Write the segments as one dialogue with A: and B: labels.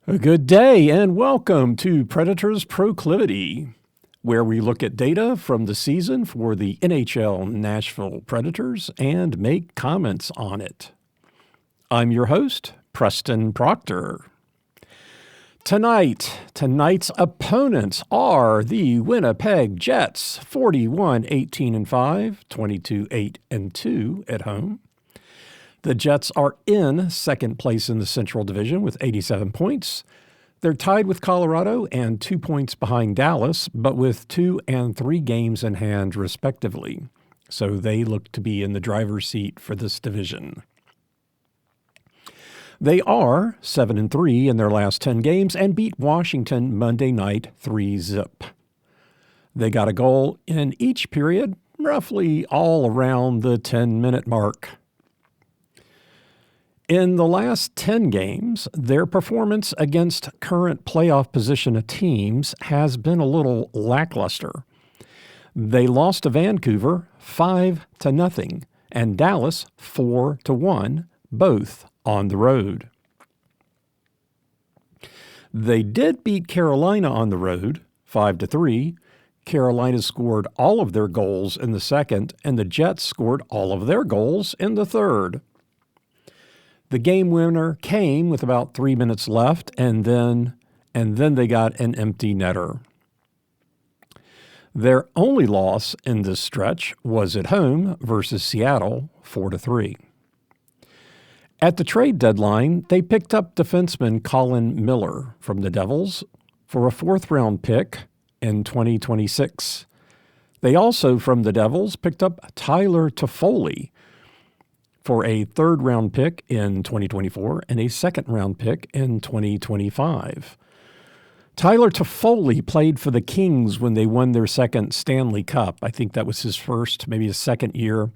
A: A good day and welcome to Predators Proclivity, where we look at data from the season for the NHL Nashville Predators and make comments on it. I'm your host, Preston Proctor. Tonight's opponents are the Winnipeg Jets, 41-18-5, 22-8-2 at home. The Jets are in second place in the Central Division with 87 points. They're tied with Colorado and 2 points behind Dallas, but with 2 and 3 games in hand, respectively. So they look to be in the driver's seat for this division. They are 7-3 in their last 10 games and beat Washington Monday night 3-0. They got a goal in each period, roughly all around the 10-minute mark. In the last 10 games, their performance against current playoff position teams has been a little lackluster. They lost to Vancouver 5-0 and Dallas 4-1, both on the road. They did beat Carolina on the road 5-3. Carolina scored all of their goals in the second, and the Jets scored all of their goals in the third. The game winner came with about 3 minutes left, and then they got an empty netter. Their only loss in this stretch was at home versus Seattle, 4-3. At the trade deadline, they picked up defenseman Colin Miller from the Devils for a fourth-round pick in 2026. They also, from the Devils, picked up Tyler Toffoli for a third-round pick in 2024 and a second-round pick in 2025. Tyler Toffoli played for the Kings when they won their second Stanley Cup. I think that was his first, maybe his second year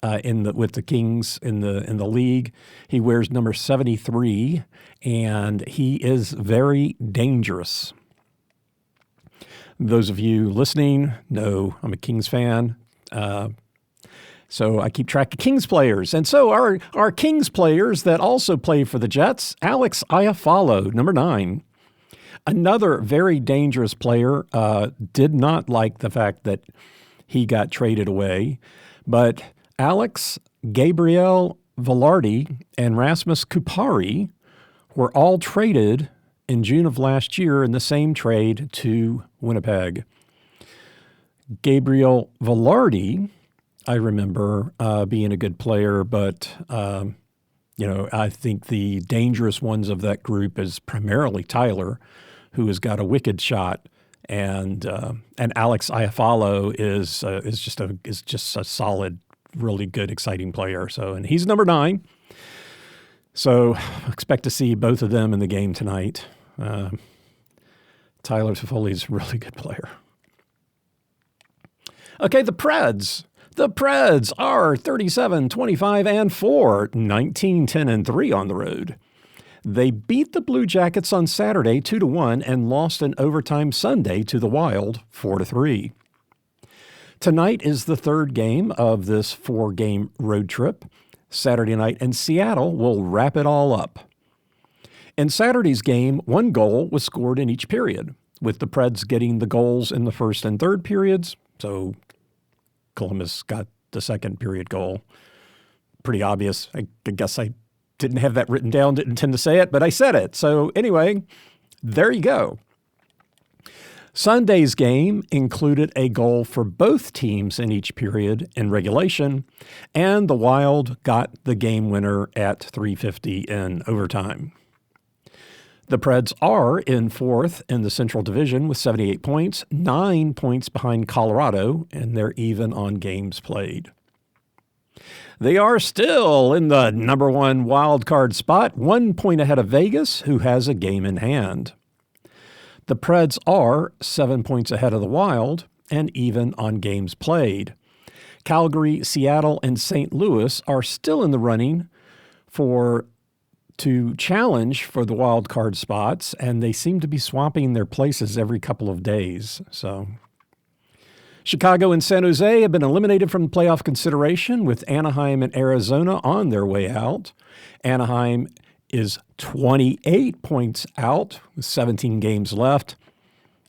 A: with the Kings in the league. He wears number 73, and he is very dangerous. Those of you listening know I'm a Kings fan. So I keep track of Kings players. And so our Kings players that also play for the Jets, Alex Iafallo, number 9. Another very dangerous player, did not like the fact that he got traded away. But Alex, Gabriel Vilardi, and Rasmus Kupari were all traded in June of last year in the same trade to Winnipeg. Gabriel Vilardi, I remember being a good player, but, I think the dangerous ones of that group is primarily Tyler, who has got a wicked shot, and Alex Iafallo is just a solid, really good, exciting player. So, and he's number 9. So expect to see both of them in the game tonight. Tyler Toffoli's a really good player. Okay, the Preds. The Preds are 37-25-4, 19-10-3 on the road. They beat the Blue Jackets on Saturday 2-1 and lost in overtime Sunday to the Wild 4-3. Tonight is the third game of this 4-game road trip. Saturday night in Seattle will wrap it all up. In Saturday's game, 1 goal was scored in each period, with the Preds getting the goals in the first and third periods. So Columbus got the second period goal. Pretty obvious. I guess I didn't have that written down, didn't intend to say it, but I said it. So anyway, there you go. Sunday's game included a goal for both teams in each period in regulation, and the Wild got the game winner at 3:50 in overtime. The Preds are in fourth in the Central Division with 78 points, 9 points behind Colorado, and they're even on games played. They are still in the number 1 wild card spot, 1 point ahead of Vegas, who has a game in hand. The Preds are 7 points ahead of the Wild and even on games played. Calgary, Seattle, and St. Louis are still in the running to challenge for the wild card spots, and they seem to be swapping their places every couple of days. So Chicago and San Jose have been eliminated from playoff consideration, with Anaheim and Arizona on their way out. Anaheim is 28 points out with 17 games left.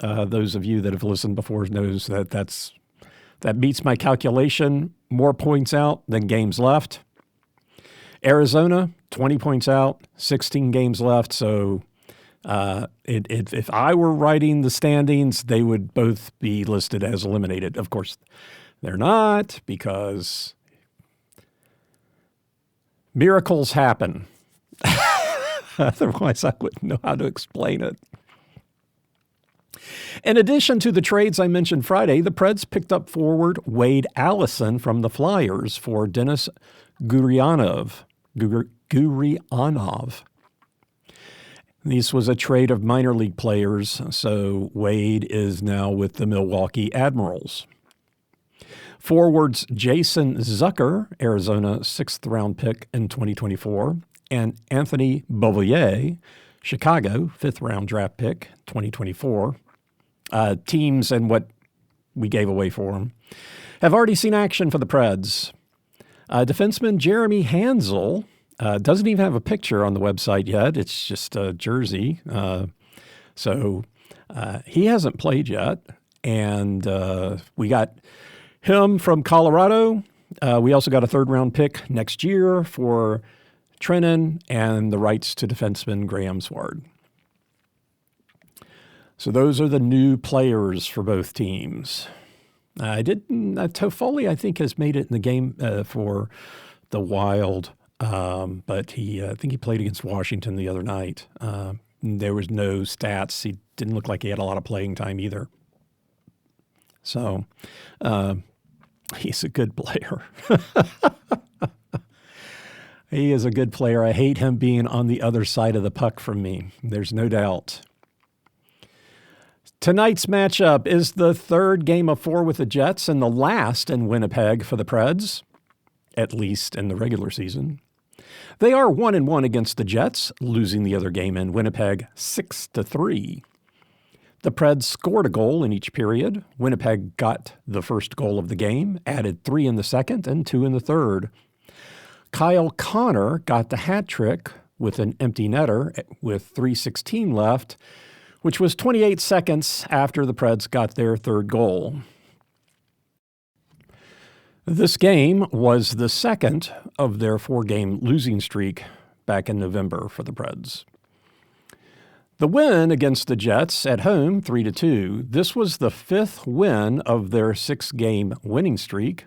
A: Those of you that have listened before knows that beats my calculation. More points out than games left. Arizona, 20 points out, 16 games left. So if I were writing the standings, they would both be listed as eliminated. Of course, they're not, because miracles happen. Otherwise, I wouldn't know how to explain it. In addition to the trades I mentioned Friday, the Preds picked up forward Wade Allison from the Flyers for Denis Gurianov. This was a trade of minor league players, so Wade is now with the Milwaukee Admirals. Forwards Jason Zucker, Arizona 6th-round pick in 2024, and Anthony Beauvillier, Chicago 5th-round draft pick, 2024. Teams and what we gave away for them have already seen action for the Preds. Defenseman Jeremy Hansel doesn't even have a picture on the website yet. It's just a jersey. So he hasn't played yet. And we got him from Colorado. We also got a 3rd-round pick next year for Trenton and the rights to defenseman Graham Sward. So those are the new players for both teams. Toffoli, I think, has made it in the game for the Wild, but I think he played against Washington the other night. There was no stats. He didn't look like he had a lot of playing time either. So he's a good player. He is a good player. I hate him being on the other side of the puck from me. There's no doubt. Tonight's matchup is the 3rd game of 4 with the Jets and the last in Winnipeg for the Preds, at least in the regular season. They are 1-1 against the Jets, losing the other game in Winnipeg 6-3. The Preds scored a goal in each period. Winnipeg got the first goal of the game, added 3 in the second and 2 in the third. Kyle Connor got the hat trick with an empty netter with 3:16 left, which was 28 seconds after the Preds got their 3rd goal. This game was the 2nd of their 4-game losing streak back in November for the Preds. The win against the Jets at home, 3-2, this was the 5th win of their 6-game winning streak,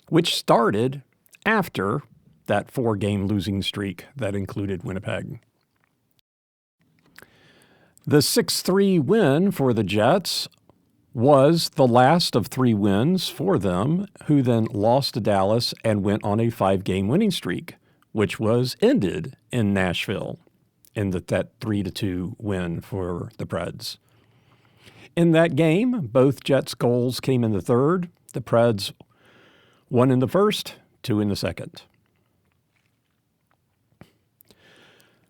A: which started after that 4-game losing streak that included Winnipeg. The 6-3 win for the Jets was the last of 3 wins for them, who then lost to Dallas and went on a 5-game winning streak, which was ended in Nashville in that 3-2 win for the Preds. In that game, both Jets goals came in the third. The Preds 1 in the first, 2 in the second.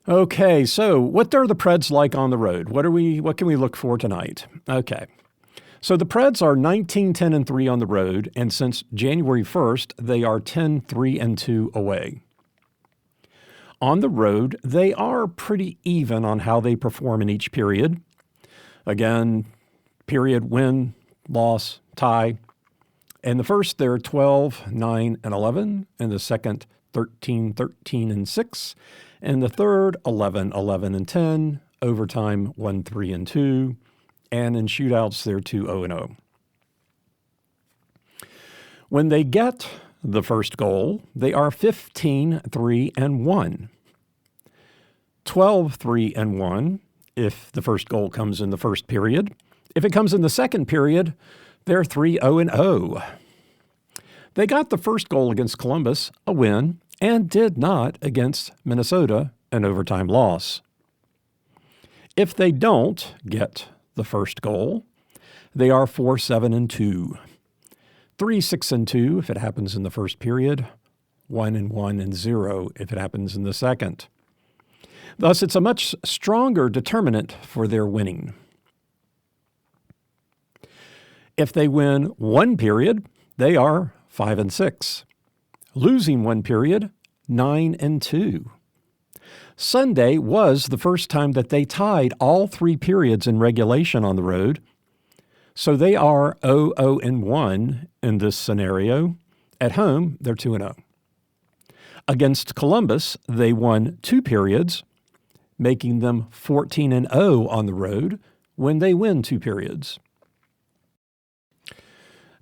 A: Okay, so what are the Preds like on the road? What can we look for tonight? Okay, so the Preds are 19-10-3 on the road, and since January 1st, they are 10-3-2 away. On the road, they are pretty even on how they perform in each period. Again, period, win, loss, tie. In the first, they're 12-9-11. In the second, 13-13-6. In the third, 11-11-10, overtime 1-3-2, and in shootouts, they're 2-0-0. When they get the first goal, they are 15-3-1, 12-3-1 if the first goal comes in the first period. If it comes in the second period, they're 3-0-0. They got the first goal against Columbus, a win, and did not against Minnesota, an overtime loss. If they don't get the first goal, they are 4-7-2, 3-6-2 if it happens in the first period, 1-1-0 if it happens in the second. Thus, it's a much stronger determinant for their winning. If they win one period, they are 5-6. Losing one period, 9-2. Sunday was the first time that they tied all 3 periods in regulation on the road. So they are 0-1 in this scenario. At home, they're 2-0. Against Columbus, they won 2 periods, making them 14-0 on the road when they win 2 periods.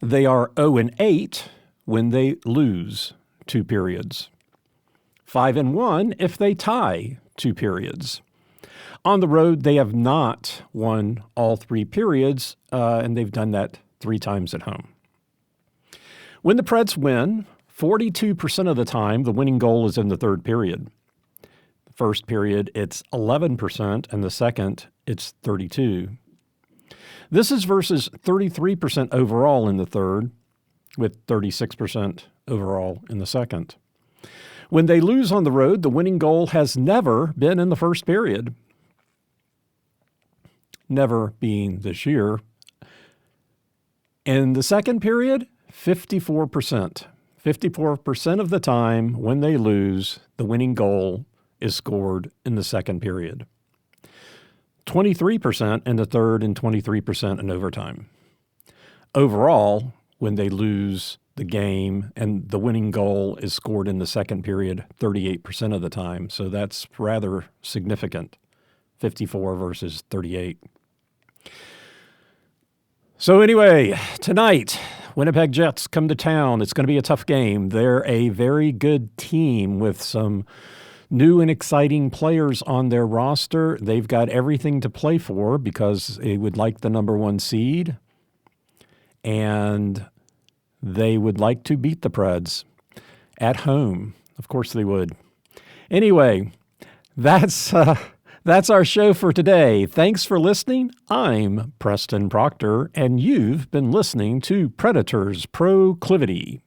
A: They are 0-8 when they lose 2 periods. 5-1 if they tie 2 periods. On the road, they have not won all 3 periods, and they've done that 3 times at home. When the Preds win, 42% of the time, the winning goal is in the 3rd period. The first period, it's 11%, and the second, it's 32%. This is versus 33% overall in the 3rd, with 36% overall in the 2nd. When they lose on the road, the winning goal has never been in the 1st period. Never being this year. In the 2nd period, 54%. 54% of the time when they lose, the winning goal is scored in the 2nd period. 23% in the 3rd and 23% in overtime. Overall, when they lose the game and the winning goal is scored in the 2nd period 38% of the time. So that's rather significant, 54 versus 38. So anyway, tonight, Winnipeg Jets come to town. It's going to be a tough game. They're a very good team with some new and exciting players on their roster. They've got everything to play for because they would like the number 1 seed, and they would like to beat the Preds at home. Of course they would. Anyway, that's our show for today. Thanks for listening. I'm Preston Proctor, and you've been listening to Predators Proclivity.